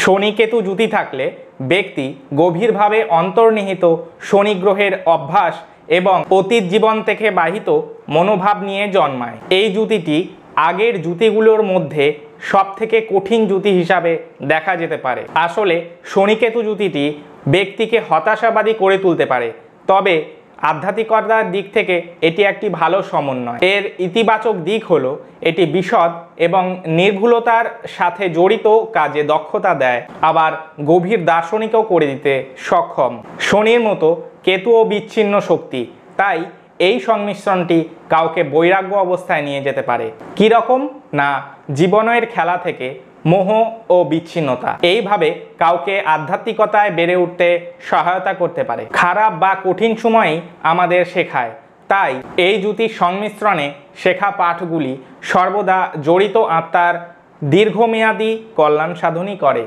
শনি কেতু জুতি থাকলে ব্যক্তি গভীরভাবে অন্তর্নিহিত শনি গ্রহের অভ্যাস এবং অতীত জীবন থেকে বাহিত মনোভাব নিয়ে জন্মায়। এই জুতিটি আগের জুতিগুলোর মধ্যে সবথেকে কঠিন জুতি হিসাবে দেখা যেতে পারে। আসলে শনি কেতু জুতিটি ব্যক্তিকে হতাশাবাদী করে তুলতে পারে, তবে আধ্যাত্মিকতার দিক থেকে এটি একটি ভালো সমন্বয়। এর ইতিবাচক দিক হলো এটি বিশদ এবং নির্ভুলতার সাথে জড়িত কাজে দক্ষতা দেয়, আবার গভীর দার্শনিকও করে দিতে সক্ষম। শনির মতো কেতুও বিচ্ছিন্ন শক্তি, তাই এই সংমিশ্রণটি কাউকে বৈরাগ্য অবস্থায় নিয়ে যেতে পারে। কীরকম না, জীবনের খেলা থেকে মোহ ও বিচ্ছিন্নতা এইভাবে কাউকে আধ্যাত্মিকতায় বেড়ে উঠতে সহায়তা করতে পারে। খারাপ বা কঠিন সময়ই আমাদের শেখায়, তাই এই জুতির সংমিশ্রণে শেখা পাঠগুলি সর্বদা জড়িত আত্মার দীর্ঘমেয়াদী কল্যাণ সাধনই করে।